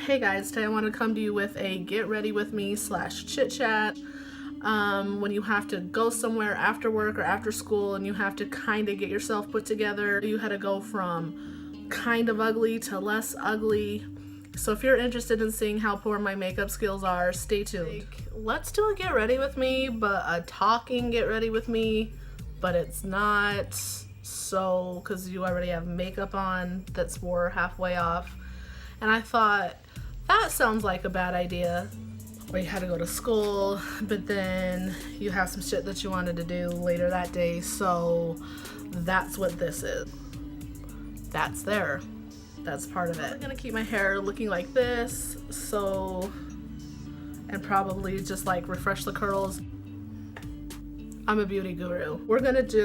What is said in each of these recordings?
Hey guys, today I want to come to you with a get ready with me / chit chat. When you have to go somewhere after work or after school and you have to kind of get yourself put together, you had to go from kind of ugly to less ugly. So if you're interested in seeing how poor my makeup skills are, stay tuned. Let's do a get ready with me, but a talking get ready with me, but it's not so, because you already have makeup on that's wore halfway off. And I thought, that sounds like a bad idea. Or you had to go to school, but then you have some shit that you wanted to do later that day, so that's what this is. That's there. That's part of it. I'm gonna keep my hair looking like this, and probably just like refresh the curls. I'm a beauty guru.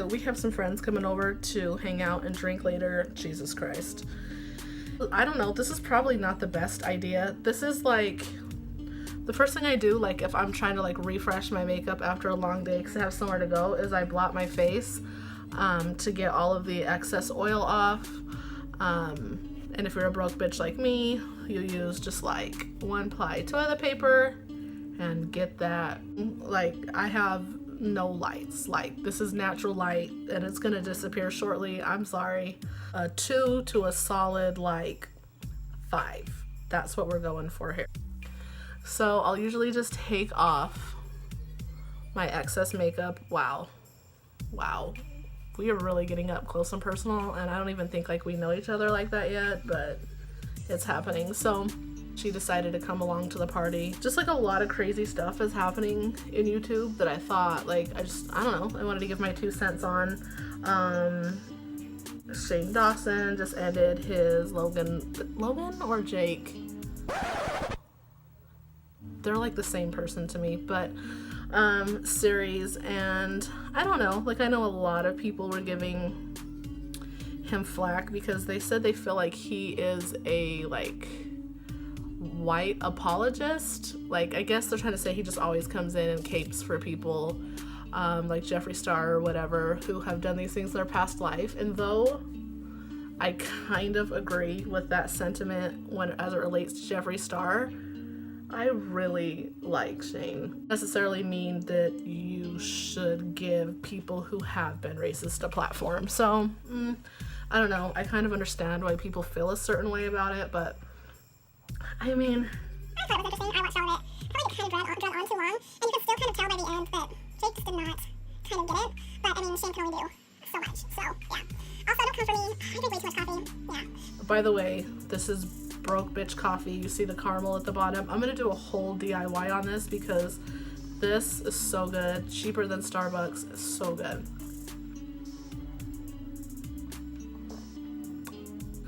We have some friends coming over to hang out and drink later. Jesus Christ. I don't know, this is probably not the best idea. This is like the first thing I do, like if I'm trying to like refresh my makeup after a long day because I have somewhere to go, is I blot my face to get all of the excess oil off. And if you're a broke bitch like me, you use just like 1-ply toilet paper and get that. Like, I have no lights. Like, this is natural light and it's gonna disappear shortly. I'm sorry. A 2 to a solid like 5. That's what we're going for here. So I'll usually just take off my excess makeup. Wow. We are really getting up close and personal, and I don't even think like we know each other like that yet, but it's happening. So she decided to come along to the party. Just like a lot of crazy stuff is happening in YouTube that I thought, like, I don't know, I wanted to give my 2 cents on. Dawson just ended his Logan or Jake? They're like the same person to me, but series, and I don't know, like, I know a lot of people were giving him flack because they said they feel like he is a like white apologist. Like, I guess they're trying to say he just always comes in and capes for people like Jeffree Star or whatever, who have done these things in their past life. And though I kind of agree with that sentiment as it relates to Jeffree Star, I really like Shane. Necessarily mean that you should give people who have been racist a platform. So, I don't know. I kind of understand why people feel a certain way about it, but I mean, I thought it was interesting. I watched all of it. I feel like it kind of dragged on too long, and you could still kind of tell by the end that Jake just did not kind of get it. But I mean, Shane can only do so much. So yeah. Also, don't come for me. I drink way too much coffee. Yeah. By the way, this is broke bitch coffee. You see the caramel at the bottom. I'm gonna do a whole DIY on this because this is so good. Cheaper than Starbucks. It's so good.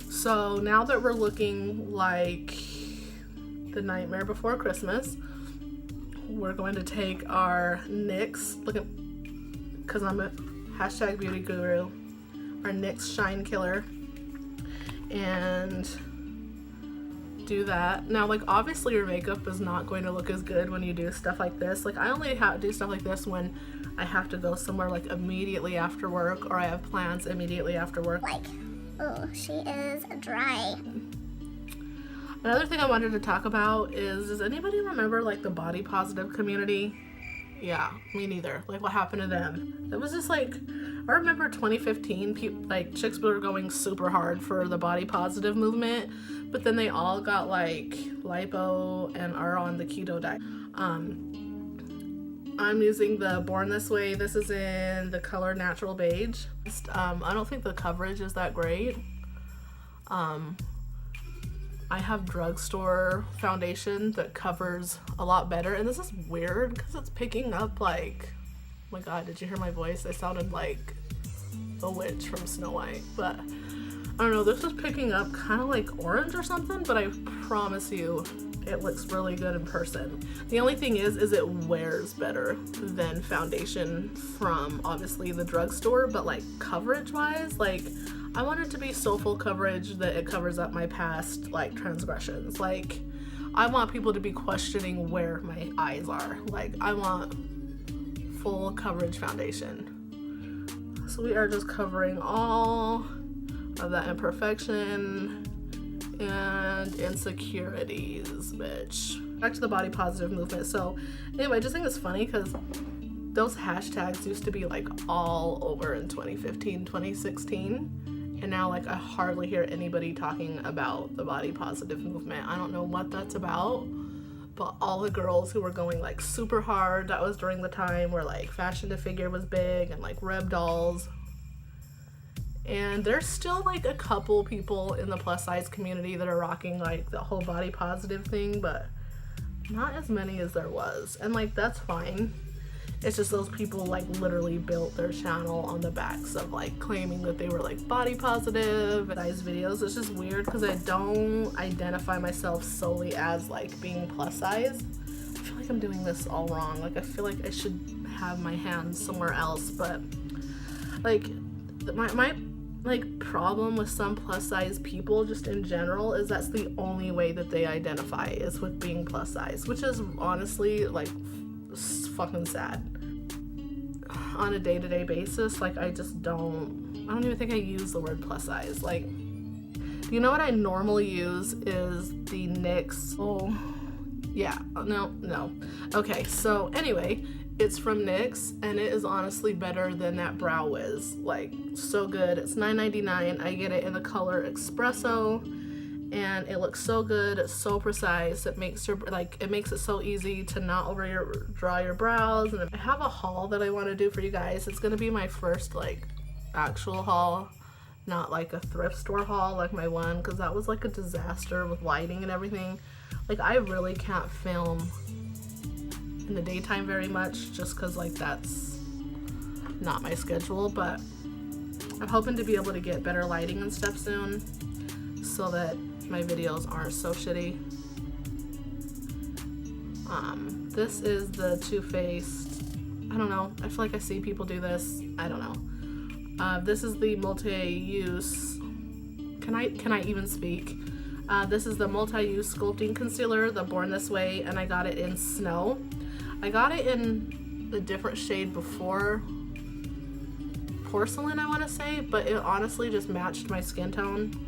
So now that we're looking like the Nightmare Before Christmas, we're going to take our NYX, because I'm a #beauty guru, our NYX Shine Killer, and do that. Now, like, obviously your makeup is not going to look as good when you do stuff like this. Like, I only do stuff like this when I have to go somewhere like immediately after work, or I have plans immediately after work. Like, oh, she is dry. Another thing I wanted to talk about is, does anybody remember like the body positive community? Yeah, me neither. Like, what happened to them? It was just like, I remember 2015, like, chicks were going super hard for the body positive movement, but then they all got like lipo and are on the keto diet. I'm using the Born This Way. This is in the color Natural Beige. I don't think the coverage is that great. I have drugstore foundation that covers a lot better, and this is weird because it's picking up like, oh my god, did you hear my voice? I sounded like a witch from Snow White, but I don't know, this is picking up kind of like orange or something, but I promise you it looks really good in person. The only thing is it wears better than foundation from obviously the drugstore, but like coverage wise, like, I want it to be so full coverage that it covers up my past like transgressions. Like, I want people to be questioning where my eyes are. Like, I want full coverage foundation. So we are just covering all of that imperfection and insecurities, bitch. Back to the body positive movement. So anyway, I just think it's funny because those hashtags used to be like all over in 2015, 2016. And now like I hardly hear anybody talking about the body positive movement. I don't know what that's about, but all the girls who were going like super hard, that was during the time where like fashion to figure was big and like Reb dolls. And there's still like a couple people in the plus size community that are rocking like the whole body positive thing, but not as many as there was. And like that's fine. It's just those people like literally built their channel on the backs of like claiming that they were like body positive and size videos. It's just weird because I don't identify myself solely as like being plus size. I feel like I'm doing this all wrong. Like I feel like I should have my hands somewhere else, but like my like problem with some plus size people just in general is that's the only way that they identify is with being plus size, which is honestly like fucking sad. On a day-to-day basis, like I don't even think I use the word plus size. Like, you know what I normally use is the NYX. Oh yeah, no. Okay, so anyway, it's from NYX and it is honestly better than that Brow Wiz. Like, so good. It's $9.99. I get it in the color Espresso and it looks so good. It's so precise. It makes it so easy to not draw your brows. And I have a haul that I want to do for you guys. It's gonna be my first like actual haul, not like a thrift store haul like my one, because that was like a disaster with lighting and everything. Like I really can't film in the daytime very much just because like that's not my schedule, but I'm hoping to be able to get better lighting and stuff soon so that my videos aren't so shitty. This is the Too Faced. I don't know. I feel like I see people do this. I don't know. This is the multi-use. Can I even speak? This is the multi-use sculpting concealer, the Born This Way, and I got it in Snow. I got it in the different shade before Porcelain, I want to say, but it honestly just matched my skin tone.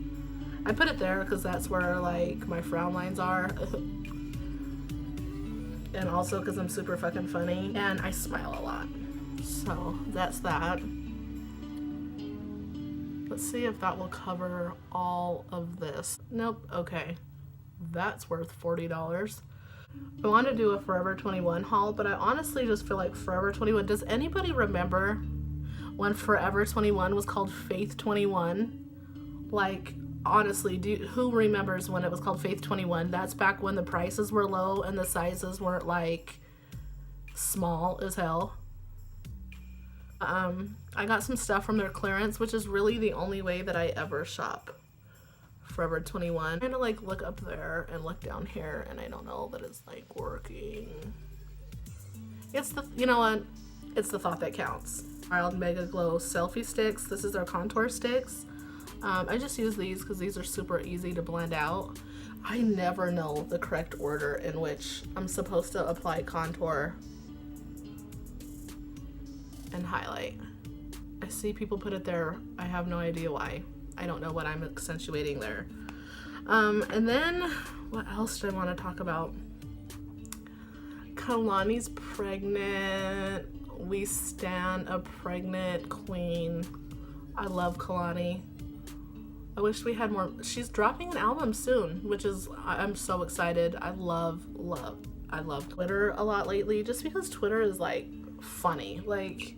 I put it there because that's where like my frown lines are. And also because I'm super fucking funny and I smile a lot. So that's that. Let's see if that will cover all of this. Nope. Okay. That's worth $40. I want to do a Forever 21 haul, but I honestly just feel like Forever 21. Does anybody remember when Forever 21 was called Faith 21? Like, honestly, who remembers when it was called Faith 21? That's back when the prices were low and the sizes weren't like small as hell. I got some stuff from their clearance, which is really the only way that I ever shop Forever 21. I'm trying to like look up there and look down here, and I don't know that it's like working. It's the, you know what? It's the thought that counts. Mild Mega Glow Selfie Sticks. This is their contour sticks. I just use these because these are super easy to blend out. I never know the correct order in which I'm supposed to apply contour and highlight. I see people put it there. I have no idea why. I don't know what I'm accentuating there. And then what else do I want to talk about? Kalani's pregnant. We stan a pregnant queen. I love Kalani. I wish we had more. She's dropping an album soon, which is, I'm so excited. I love Twitter a lot lately, just because Twitter is like funny. Like,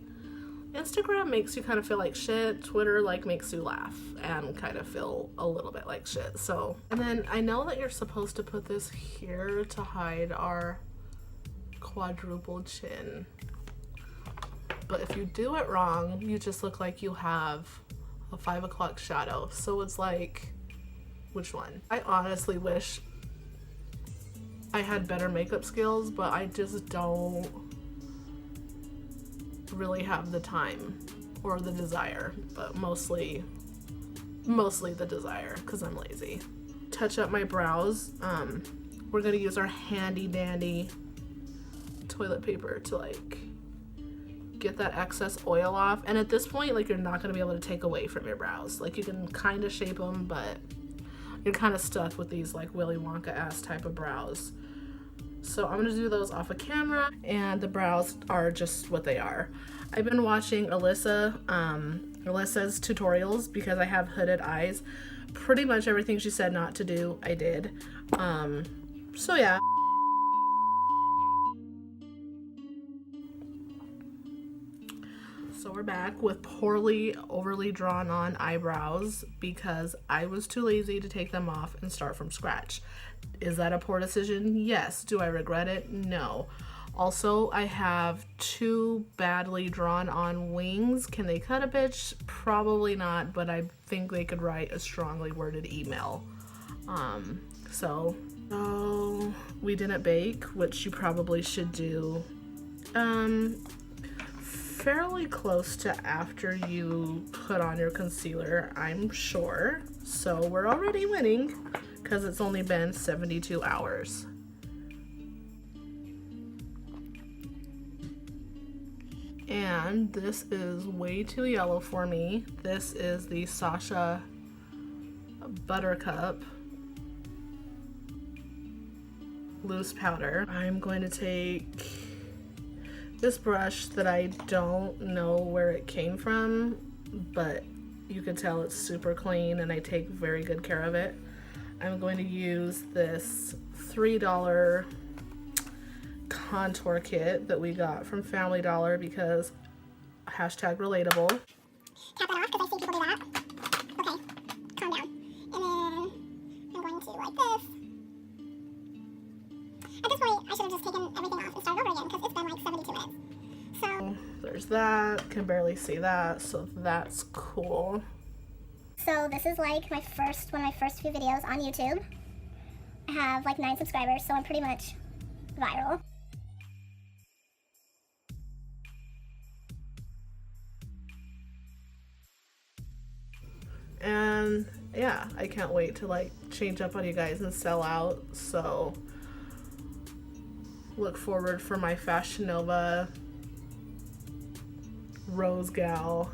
Instagram makes you kind of feel like shit. Twitter like makes you laugh and kind of feel a little bit like shit. So, and then I know that you're supposed to put this here to hide our quadruple chin, but if you do it wrong, you just look like you have a 5 o'clock shadow. So it's like, which one? I honestly wish I had better makeup skills, but I just don't really have the time or the desire, but mostly the desire because I'm lazy. Touch up my brows. We're gonna use our handy dandy toilet paper to like get that excess oil off, and at this point like you're not going to be able to take away from your brows. Like, you can kind of shape them, but you're kind of stuck with these like Willy Wonka ass type of brows. So I'm gonna do those off of camera, and the brows are just what they are. I've been watching Alyssa's tutorials because I have hooded eyes. Pretty much everything she said not to do, I did. So yeah. So we're back with poorly, overly drawn on eyebrows because I was too lazy to take them off and start from scratch. Is that a poor decision? Yes. Do I regret it? No. Also, I have too badly drawn on wings. Can they cut a bitch? Probably not, but I think they could write a strongly worded email. So we didn't bake, which you probably should do fairly close to after you put on your concealer, I'm sure. So we're already winning because it's only been 72 hours. And this is way too yellow for me. This is the Sasha Buttercup loose powder. I'm going to take this brush that I don't know where it came from, but you can tell it's super clean and I take very good care of it. I'm going to use this $3 contour kit that we got from Family Dollar because hashtag relatable. Tap that off because I see people do that. Okay, calm down. And then I'm going to like this. At this point, I should have just taken everything off and started over again because it's been like 72 minutes. So there's that. Can barely see that, so that's cool. So this is like one of my first few videos on YouTube. I have like 9 subscribers, so I'm pretty much viral. And yeah, I can't wait to like change up on you guys and sell out. So look forward for my Fashion Nova Rose Gal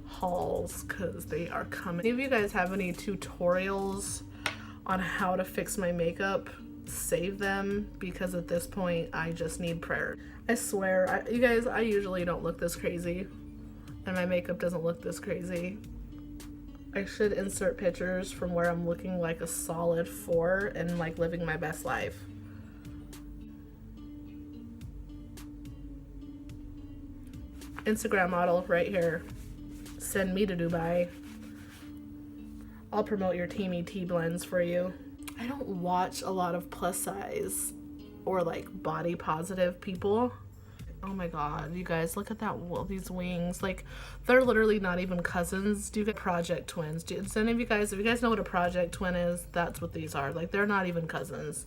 hauls because they are coming. Any of you guys have any tutorials on how to fix my makeup? Save them because at this point I just need prayer. I swear, you guys, I usually don't look this crazy and my makeup doesn't look this crazy. I should insert pictures from where I'm looking like a solid 4 and like living my best life. Instagram model right here. Send me to Dubai. I'll promote your Teamy Tea blends for you. I don't watch a lot of plus size or like body positive people. Oh my god, you guys, look at that, these wings. Like, they're literally not even cousins. Do you get project twins? Does any of you guys, if you guys know what a project twin is, that's what these are. Like, they're not even cousins.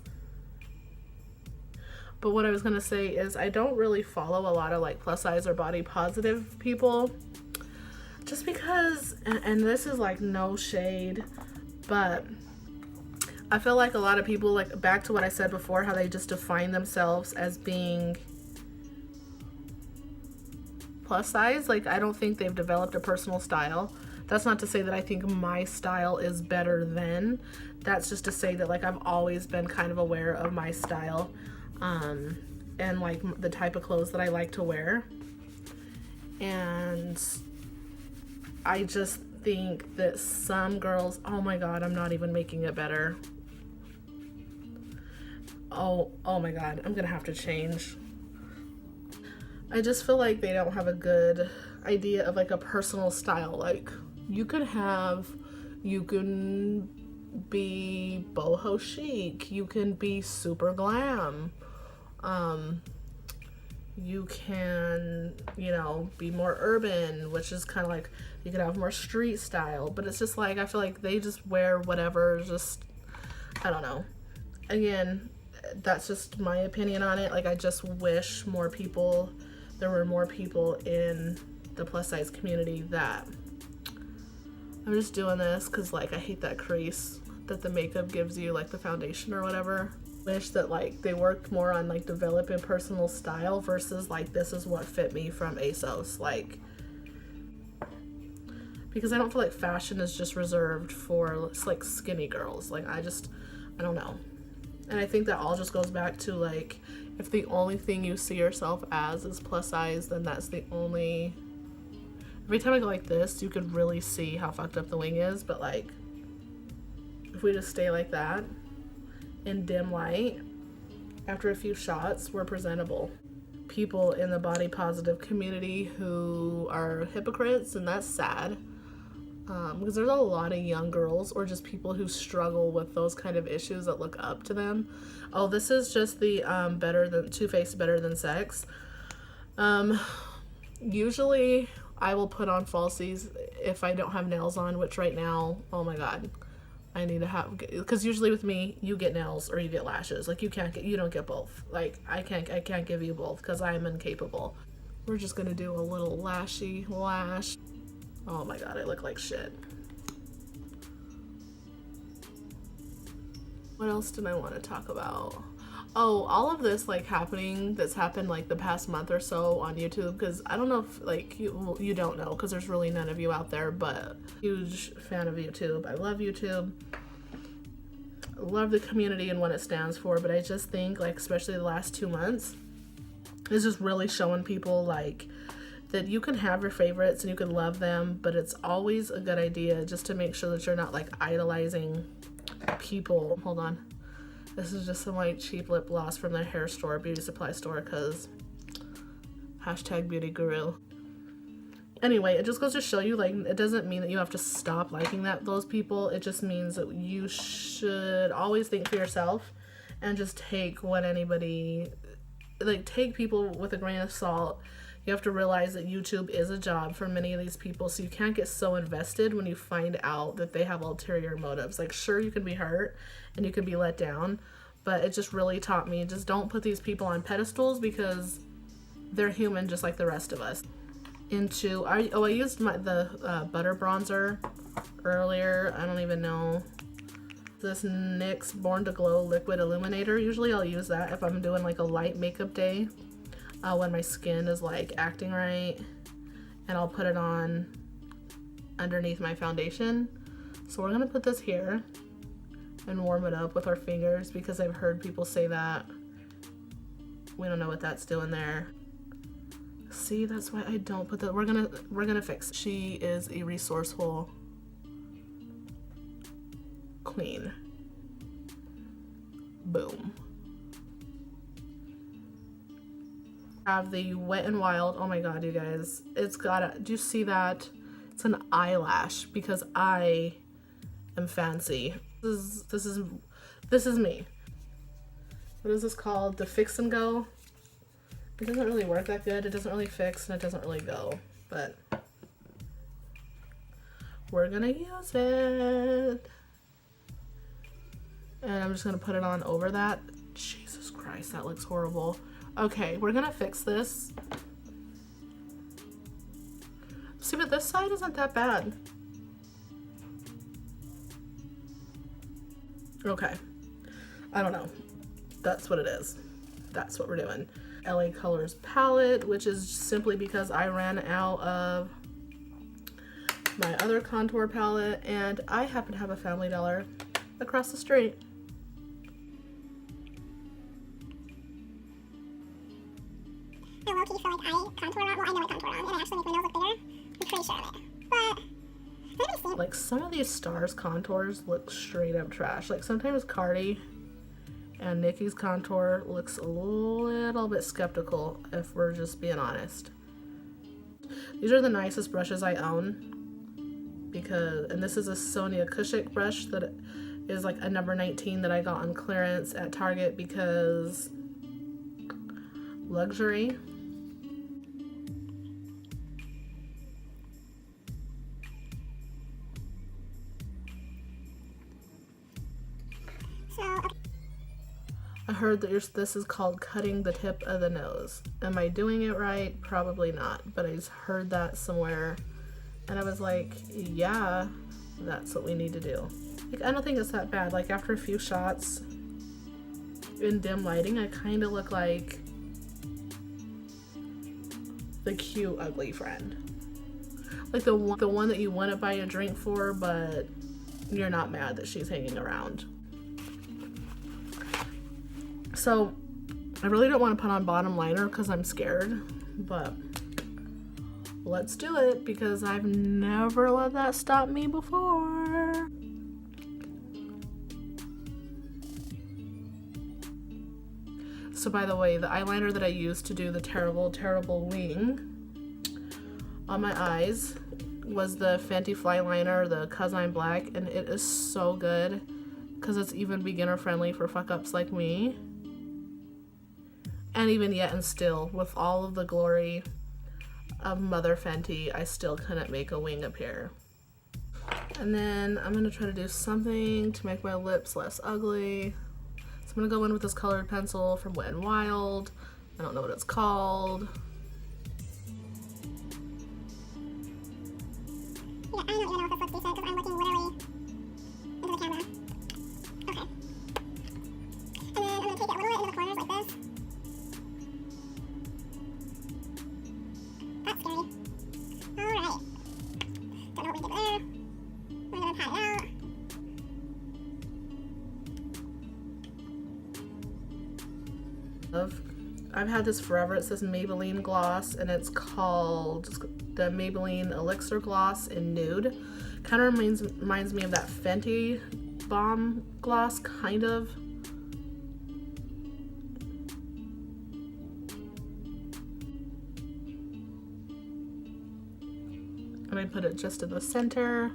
But what I was gonna say is I don't really follow a lot of like plus size or body positive people just because, and this is like no shade, but I feel like a lot of people, like back to what I said before, how they just define themselves as being plus size. Like, I don't think they've developed a personal style. That's not to say that I think my style is better than. That's just to say that like I've always been kind of aware of my style and like the type of clothes that I like to wear. And I just think that some girls, oh my god, I'm not even making it better. Oh my god, I'm gonna have to change. I just feel like they don't have a good idea of like a personal style. Like, you can be boho chic, you can be super glam, you can, you know, be more urban, which is kind of like you could have more street style, but it's just like I feel like they just wear whatever, just I don't know. Again, that's just my opinion on it. Like, I just wish there were more people in the plus size community that I'm just doing this because like I hate that crease that the makeup gives you, like the foundation or whatever. Wish that like they worked more on like developing personal style versus like this is what fit me from ASOS. Like, because I don't feel like fashion is just reserved for like skinny girls. Like I don't know. And I think that all just goes back to like, if the only thing you see yourself as is plus size, then that's the only. Every time I go like this, you could really see how fucked up the wing is, but like, if we just stay like that in dim light, after a few shots, we're presentable. People in the body positive community who are hypocrites, and that's sad. Because there's a lot of young girls or just people who struggle with those kind of issues that look up to them. Oh, this is just the Too Faced Better Than Sex. Usually I will put on falsies if I don't have nails on, which right now, oh my god, I need to have, because usually with me, you get nails or you get lashes. Like you don't get both. Like I can't give you both because I am incapable. We're just gonna do a little lashy lash. Oh my god, I look like shit. What else did I want to talk about? Oh, all of this like that's happened like the past month or so on YouTube, because I don't know if like you don't know, because there's really none of you out there, but huge fan of YouTube. I love YouTube. I love the community and what it stands for, but I just think like especially the last 2 months is just really showing people like that you can have your favorites and you can love them, but it's always a good idea just to make sure that you're not like idolizing people. Hold on. This is just some like cheap lip gloss from the hair store, beauty supply store, because #beautyguru. Anyway, it just goes to show you like it doesn't mean that you have to stop liking those people. It just means that you should always think for yourself and just take take people with a grain of salt. You have to realize that YouTube is a job for many of these people, so you can't get so invested when you find out that they have ulterior motives. Like, sure, you can be hurt and you can be let down, but it just really taught me, just don't put these people on pedestals because they're human just like the rest of us. I used the butter bronzer earlier. I don't even know. This NYX Born to Glow Liquid Illuminator. Usually I'll use that if I'm doing like a light makeup day. When my skin is like acting right, and I'll put it on underneath my foundation. So we're gonna put this here and warm it up with our fingers, because I've heard people say that we don't know what that's doing there. See, that's why I don't put that. We're gonna fix it. She is a resourceful queen. Boom. Have the Wet n Wild. Oh my god, you guys, do you see that? It's an eyelash, because I am fancy. This is me. What is this called? The Fix and Go. It doesn't really work that good. It doesn't really fix and it doesn't really go, but we're gonna use it. And I'm just gonna put it on over that. Jesus Christ, that looks horrible. Okay, we're gonna fix this. See, but this side isn't that bad. Okay, I don't know. That's what it is. That's what we're doing. LA Colors palette, which is simply because I ran out of my other contour palette, and I happen to have a Family Dollar across the street. I low-key feel like I contour on. Well, I know I contour on, and I actually make my nose look bigger. I'm pretty sure of it. But like some of these stars' contours look straight up trash. Like sometimes Cardi and Nicki's contour looks a little bit skeptical, if we're just being honest. These are the nicest brushes I own, and this is a Sonia Kashuk brush that is like a number 19 that I got on clearance at Target because luxury. I heard that this is called cutting the tip of the nose. Am I doing it right? Probably not, but I heard that somewhere and I was like, yeah, that's what we need to do. Like, I don't think it's that bad. Like after a few shots in dim lighting, I kind of look like the cute ugly friend. Like the one that you wouldn't buy a drink for, but you're not mad that she's hanging around. So I really don't want to put on bottom liner because I'm scared, but let's do it because I've never let that stop me before. So by the way, the eyeliner that I used to do the terrible, terrible wing on my eyes was the Fenty Fly Liner, the 'Cause I'm Black, and it is so good because it's even beginner friendly for fuck-ups like me. And even yet and still, with all of the glory of Mother Fenty, I still couldn't make a wing appear. And then I'm gonna try to do something to make my lips less ugly. So I'm gonna go in with this colored pencil from Wet n Wild. I don't know what it's called. Yeah, I don't even know if this looks decent because I'm looking literally into the camera. Okay. And then I'm gonna take it a little bit into the corners like this. That's scary. Alright. Don't know what we did there. We're gonna pat it out. I've had this forever. It says Maybelline Gloss, and it's called the Maybelline Elixir Gloss in Nude. Kind of reminds me of that Fenty Bomb gloss, kind of. And I put it just in the center.